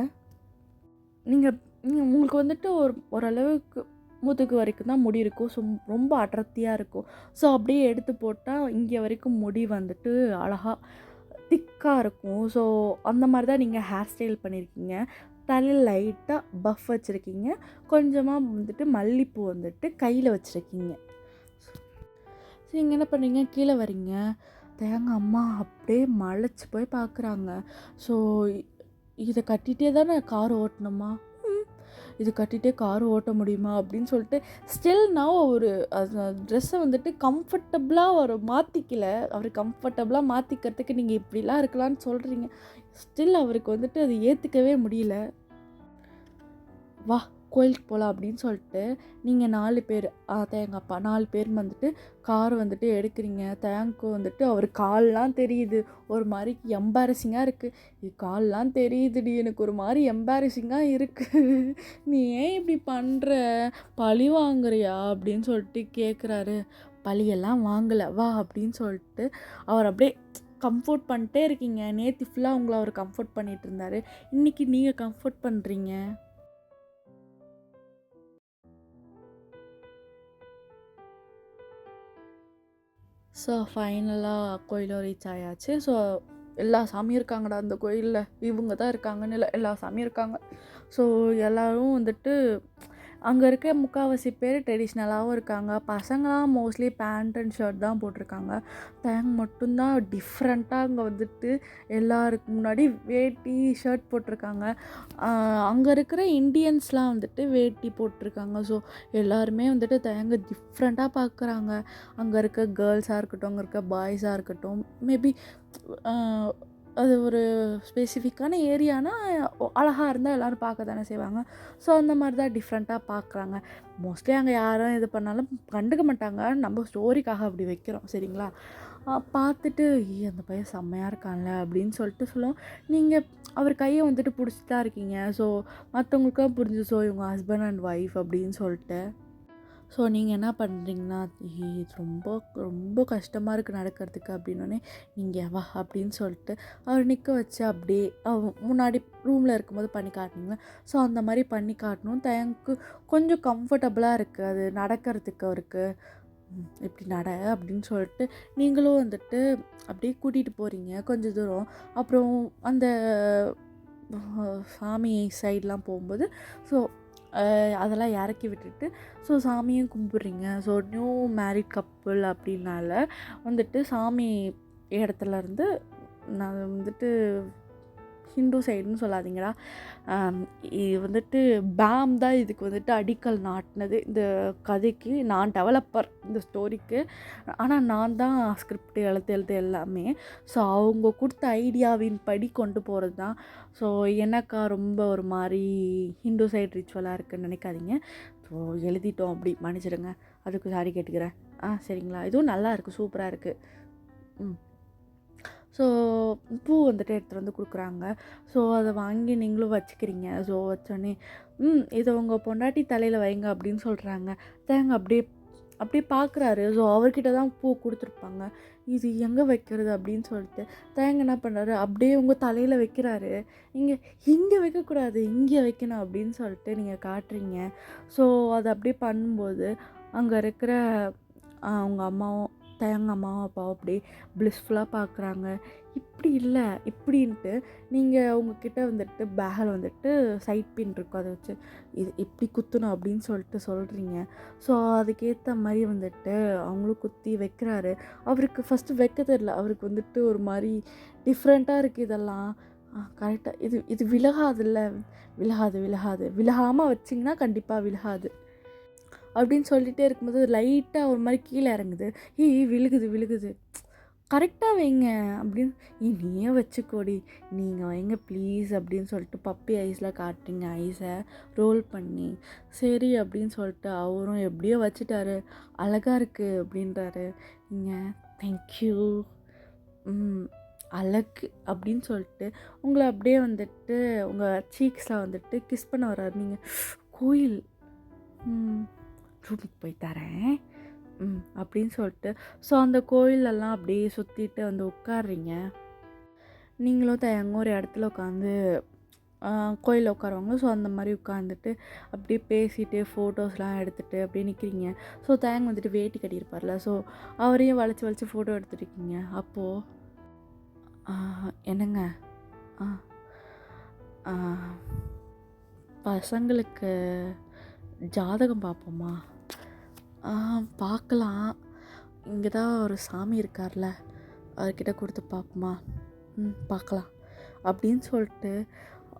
நீங்கள் உங்களுக்கு வந்துட்டு ஓரளவுக்கு முதுகு வரைக்கும் தான் முடி இருக்கும். ஸோ ரொம்ப அடர்த்தியாக இருக்கும். ஸோ அப்படியே எடுத்து போட்டால் இங்கே வரைக்கும் முடி வந்துட்டு அழகாக திக்காக இருக்கும். ஸோ அந்த மாதிரி தான் நீங்கள் ஹேர் ஸ்டைல் பண்ணியிருக்கீங்க. தலையில் லைட்டாக பஃப் வச்சுருக்கீங்க. கொஞ்சமாக வந்துட்டு மல்லிப்பூ வந்துட்டு கையில் வச்சுருக்கீங்க. ஸோ நீங்கள் என்ன பண்ணுறீங்க, கீழே வரீங்க. தேங்காய் அம்மா அப்படியே மலைச்சி போய் பார்க்குறாங்க. ஸோ இதை கட்டிகிட்டே தானே கார் ஓட்டணுமா, இது கட்டிகிட்டே கார் ஓட்ட முடியுமா அப்படின்னு சொல்லிட்டு ஸ்டில் நான் ஒரு ட்ரெஸ்ஸை வந்துட்டு கம்ஃபர்டபுளாக மாற்றிக்கல. அவர் கம்ஃபர்டபுளாக மாற்றிக்கிறதுக்கு நீங்கள் இப்படிலாம் இருக்கலான்னு சொல்கிறீங்க. ஸ்டில் அவருக்கு வந்துட்டு அது ஏற்றுக்கவே முடியல. வா கோயிலுக்கு போகலாம் அப்படின்னு சொல்லிட்டு நீங்கள் 4 பேர் எங்கள் அப்பா 4 பேர் வந்துட்டு கார் வந்துட்டு எடுக்கிறீங்க. தேங்க்கு வந்துட்டு அவர் கால்லாம் தெரியுது, ஒரு மாதிரி எம்பாரசிங்காக இருக்குது. கால்லாம் தெரியுதுடி, எனக்கு ஒரு மாதிரி எம்பாரசிங்காக இருக்குது, நீ ஏன் இப்படி பண்ணுற, பழி வாங்குறியா அப்படின்னு சொல்லிட்டு கேட்குறாரு. பழியெல்லாம் வாங்கலை வா அப்படின்னு சொல்லிட்டு அவர் அப்படியே கம்ஃபோர்ட் பண்ணிட்டே இருக்கீங்க. நேற்று ஃபுல்லாக உங்களை அவர் கம்ஃபோர்ட் பண்ணிகிட்டு இருந்தார், இன்றைக்கி நீங்கள் கம்ஃபோர்ட் பண்ணுறீங்க. ஸோ ஃபைனலாக கோயிலும் ரீச் ஆயாச்சு. ஸோ எல்லா சாமியும் இருக்காங்கடா அந்த கோயிலில், இவங்க தான் இருக்காங்கன்னு இல்லை, எல்லா சாமியும் இருக்காங்க. ஸோ எல்லோரும் வந்துட்டு அங்கே இருக்க முக்கால்வாசி பேர் ட்ரெடிஷ்னலாகவும் இருக்காங்க. பசங்களாம் மோஸ்ட்லி பேண்ட் அண்ட் ஷர்ட் தான் போட்டிருக்காங்க. தேங் மட்டும்தான் டிஃப்ரெண்ட்டாக அங்கே வந்துட்டு எல்லாருக்கு முன்னாடி வேட்டி ஷர்ட் போட்டிருக்காங்க. அங்கே இருக்கிற இண்டியன்ஸ்லாம் வந்துட்டு வேட்டி போட்டிருக்காங்க. ஸோ எல்லாருமே வந்துட்டு தேங்க டிஃப்ரெண்ட்டாக பார்க்குறாங்க. அங்கே இருக்க கேர்ள்ஸாக இருக்கட்டும், அங்கே இருக்க பாய்ஸாக இருக்கட்டும், மேபி அது ஒரு ஸ்பெசிஃபிக்கான ஏரியானா அழகாக இருந்தால் எல்லோரும் பார்க்க தானே செய்வாங்க. ஸோ அந்த மாதிரி தான் டிஃப்ரெண்ட்டாக பார்க்குறாங்க. மோஸ்ட்லி அங்கே யாரும் இது பண்ணாலும் கண்டுக்க மாட்டாங்க. நம்ம ஸ்டோரிக்காக அப்படி வைக்கிறோம் சரிங்களா. பார்த்துட்டு அந்த பையன் செம்மையாக இருக்கான்ல அப்படின்னு சொல்லிட்டு சொல்லுவோம். நீங்கள் அவர் கையை வந்துட்டு பிடிச்சிட்டு தான் இருக்கீங்க. ஸோ மற்றவங்களுக்கும் புரிஞ்சு, ஸோ இவங்க ஹஸ்பண்ட் அண்ட் ஒய்ஃப் அப்படின்னு சொல்லிட்டு. ஸோ நீங்கள் என்ன பண்ணுறீங்கன்னா, இது ரொம்ப ரொம்ப கஷ்டமாக இருக்குது நடக்கிறதுக்கு அப்படின்னோடனே, நீங்கள் வா அப்படின்னு சொல்லிட்டு அவர் நிற்க வச்சு அப்படியே முன்னாடி ரூமில் இருக்கும்போது பண்ணி காட்டினீங்களா. ஸோ அந்த மாதிரி பண்ணி காட்டணும். தயங்கு கொஞ்சம் கம்ஃபர்டபுளாக இருக்குது அது நடக்கிறதுக்கு அவருக்கு. இப்படி நட அப்படின்னு சொல்லிட்டு நீங்களும் வந்துட்டு அப்படியே கூட்டிகிட்டு போகிறீங்க கொஞ்சம் தூரம். அப்புறம் அந்த சாமி சைட்லாம் போகும்போது ஸோ அதெல்லாம் இறக்கி விட்டுட்டு ஸோ சாமியும் கும்பிட்றீங்க. ஸோ நியூ மேரிட் கப்புள் அப்படின்னால வந்துட்டு சாமி இடத்துலருந்து நான் வந்துட்டு ஹிந்து சைடுன்னு சொல்லாதீங்கடா, இது வந்துட்டு பேம் தான் இதுக்கு வந்துட்டு அடிக்கல் நாட்டினது இந்த கதைக்கு. நான் டெவலப்பர் இந்த ஸ்டோரிக்கு, ஆனால் நான் தான் ஸ்கிரிப்ட் எழுத்து எல்லாமே. ஸோ அவங்க கொடுத்த ஐடியாவின் படி கொண்டு போகிறது தான். ஸோ எனக்கா ரொம்ப ஒரு மாதிரி ஹிந்து சைடு ரிச்சுவலாக இருக்குதுன்னு நினைக்காதீங்க. ஸோ எழுதிட்டோம் அப்படி மன்னிச்சிடுங்க, அதுக்கு சாரி கேட்டுக்கிறேன். சரிங்களா. இதுவும் நல்லா இருக்குது, சூப்பராக இருக்குது. ஸோ பூ வந்துட்டு எடுத்துகிட்டு வந்து கொடுக்குறாங்க. ஸோ அதை வாங்கி நீங்களும் வச்சுக்கிறீங்க. ஸோ வச்சோடனே இதை உங்கள் பொண்டாட்டி தலையில் வைங்க அப்படின்னு சொல்கிறாங்க. தேங்க அப்படியே பார்க்குறாரு. ஸோ அவர்கிட்ட தான் பூ கொடுத்துருப்பாங்க. இது எங்கே வைக்கிறது அப்படின்னு சொல்லிட்டு தேங்க என்ன பண்ணுறாரு, அப்படியே உங்கள் தலையில் வைக்கிறாரு. இங்கே வைக்கக்கூடாது, இங்கே வைக்கணும் அப்படின்னு சொல்லிட்டு நீங்கள் காட்டுறீங்க. ஸோ அதை அப்படியே பண்ணும்போது அங்கே இருக்கிற அவங்க அம்மாவும் தேங்க அம்மாவும் அப்பாவும் அப்படியே ப்ளிஸ்ஃபுல்லாக பார்க்குறாங்க. இப்படி இல்லை இப்படின்ட்டு நீங்கள் உங்ககிட்ட வந்துட்டு பேகில் வந்துட்டு சைட் பின் இருக்கும், அதை வச்சு இது இப்படி குத்தணும் அப்படின்னு சொல்லிட்டு சொல்கிறீங்க. ஸோ அதுக்கேற்ற மாதிரி வந்துட்டு அவங்களும் குத்தி வைக்கிறாரு. அவருக்கு ஃபஸ்ட்டு வைக்க தெரில. அவருக்கு வந்துட்டு ஒரு மாதிரி டிஃப்ரெண்ட்டாக இருக்குது இதெல்லாம். கரெக்டாக இது விலகாதுல்ல, விலகாமல் வச்சிங்கன்னா கண்டிப்பாக விலகாது அப்படின்னு சொல்லிகிட்டே இருக்கும்போது லைட்டாக ஒரு மாதிரி கீழே இறங்குது. விழுகுது கரெக்டாக வைங்க அப்படின்னு. நீயே வச்சுக்கோடி, நீங்கள் வைங்க ப்ளீஸ் அப்படின்னு சொல்லிட்டு பப்பி ஐஸில் காட்டுறீங்க. ஐஸை ரோல் பண்ணி சரி அப்படின்னு சொல்லிட்டு அவரும் எப்படியோ வச்சுட்டாரு. அழகாக இருக்குது அப்படின்றாரு. நீங்கள் தேங்க்யூ அழகு அப்படின்னு சொல்லிட்டு உங்களை அப்படியே வந்துட்டு உங்கள் சீக்ஸில் வந்துட்டு கிஸ் பண்ண வர்றாரு. நீங்கள் கோயில் ரூமுக்கு போய் தரேன் அப்படின்னு சொல்லிட்டு ஸோ அந்த கோயிலெல்லாம் அப்படியே சுற்றிட்டு வந்து உட்காடுறீங்க. நீங்களும் தயங்க ஒரு இடத்துல உட்காந்து கோயிலில் உட்காருவாங்க. ஸோ அந்த மாதிரி உட்காந்துட்டு அப்படியே பேசிட்டு ஃபோட்டோஸ்லாம் எடுத்துகிட்டு அப்படியே நிற்கிறீங்க. ஸோ தேங்க வந்துட்டு வேட்டி கட்டியிருப்பார்ல, ஸோ அவரையும் வளைச்சி ஃபோட்டோ எடுத்துருக்கீங்க. அப்போது என்னங்க பசங்களுக்கு ஜாதகம் பார்ப்போமா? பார்க்கலாம். இங்கே தான் ஒரு சாமி இருக்கார்ல, அவர்கிட்ட கொடுத்து பார்ப்போமா? பார்க்கலாம் அப்படின்னு சொல்லிட்டு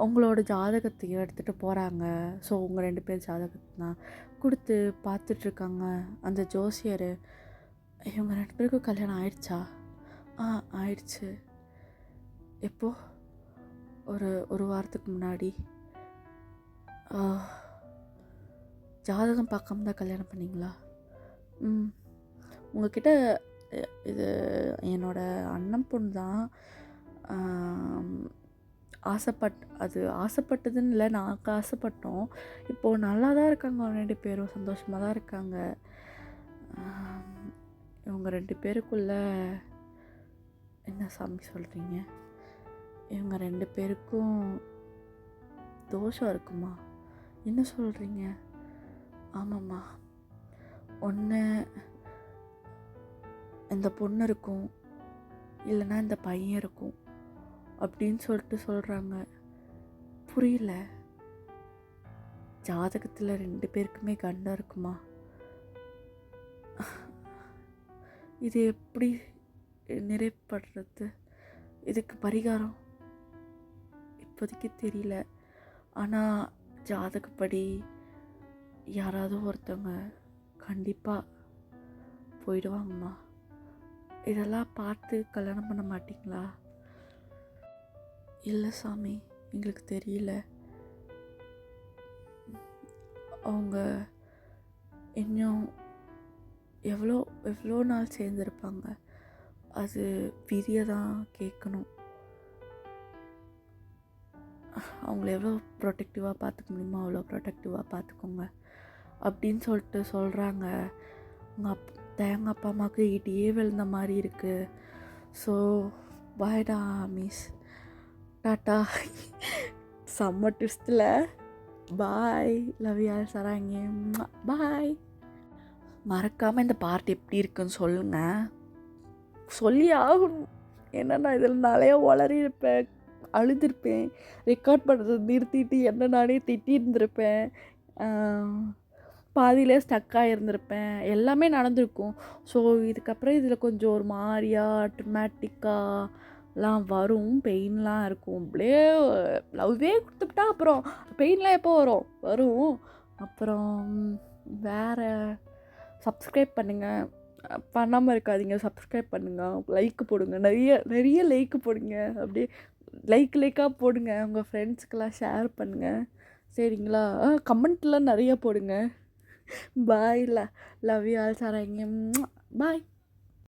உங்களோட ஜாதகத்தையும் எடுத்துகிட்டு போகிறாங்க. ஸோ உங்கள் 2 பேர் ஜாதகத்தை தான் கொடுத்து பார்த்துட்ருக்காங்க அந்த ஜோசியர். இவங்க 2 பேருக்கும் கல்யாணம் ஆயிடுச்சா? ஆயிடுச்சு. எப்போ? ஒரு வாரத்துக்கு முன்னாடி. ஜாதகம் பார்க்காம தான் கல்யாணம் பண்ணிங்களா? உங்ககிட்ட இது என்னோடய அண்ணன் பொண்ணு தான். அது ஆசைப்பட்டதுன்னு இல்லை, நாங்கள் ஆசைப்பட்டோம். இப்போது நல்லா தான் இருக்காங்க. அவங்க 2 பேரும் சந்தோஷமாக தான் இருக்காங்க. இவங்க 2 பேருக்குள்ளே என்ன சாமி சொல்கிறீங்க? இவங்க 2 பேருக்கும் தோஷம் இருக்குமா? என்ன சொல்கிறீங்க? ஆமாம்மா, ஒன்று இந்த பொண்ணு இருக்கும், இல்லைன்னா இந்த பையன் இருக்கும் அப்படின்னு சொல்லிட்டு சொல்கிறாங்க. புரியல. ஜாதகத்தில் 2 பேருக்குமே கண்டம் இருக்குமா? இது எப்படி நிறைப்படுறது? இதுக்கு பரிகாரம் இப்போதைக்கு தெரியல. ஆனால் ஜாதகப்படி யாராவது ஒருத்தவங்க கண்டிப்பாக போயிடுவாங்கம்மா. இதெல்லாம் பார்த்து கல்யாணம் பண்ண மாட்டிங்களா? இல்லை சாமி, எங்களுக்கு தெரியல. அவங்க இன்னும் எவ்வளோ எவ்வளோ நாள் சேர்ந்துருப்பாங்க. அது விதியை தான் கேட்கணும். அவங்கள எவ்வளோ ப்ரொடெக்டிவாக பார்த்துக்க முடியுமோ அவ்வளோ ப்ரொடெக்டிவாக பார்த்துக்கோங்க அப்படின்னு சொல்லிட்டு சொல்கிறாங்க. எங்கள் அப்பா அம்மாவுக்கு இடியே விழுந்த மாதிரி இருக்குது. ஸோ பாய்டா மிஸ், டாட்டா. செம்ம ட்விஸ்டில். பாய், லவ் யூ ஆல் சராங்க. பாய். மறக்காமல் இந்த பார்ட் எப்படி இருக்குன்னு சொல்லுங்கள். சொல்லி ஆகணும். என்னென்னா இதில் நிறைய உளறியிருப்பேன், அழுதுருப்பேன், ரெக்கார்ட் பண்ணுறது நிறுத்திட்டு என்ன நானே திட்டிருந்திருப்பேன், பாதியிலே ஸ்டக்காக இருந்திருப்பேன். எல்லாமே நடந்திருக்கும். ஸோ இதுக்கப்புறம் இதில் கொஞ்சம் ஒரு மாதிரியாக ட்ரமேட்டிக்காலாம் வரும், பெயின்லாம் இருக்கும். அப்படியே லவ்வே கொடுத்துட்டா அப்புறம் பெயின்லாம் எப்போ வரும். அப்புறம் வேறு சப்ஸ்கிரைப் பண்ணுங்கள், பண்ணாமல் இருக்காதீங்க, சப்ஸ்கிரைப் பண்ணுங்கள், லைக்கு போடுங்க, நிறைய லைக்கு போடுங்க. அப்படியே லைக்காக போடுங்க, உங்கள் ஃப்ரெண்ட்ஸுக்கெல்லாம் ஷேர் பண்ணுங்கள், சரிங்களா? கமெண்ட்லாம் நிறைய போடுங்க. பாய், லவ் யூ ஆல் சராங்க. பாய்.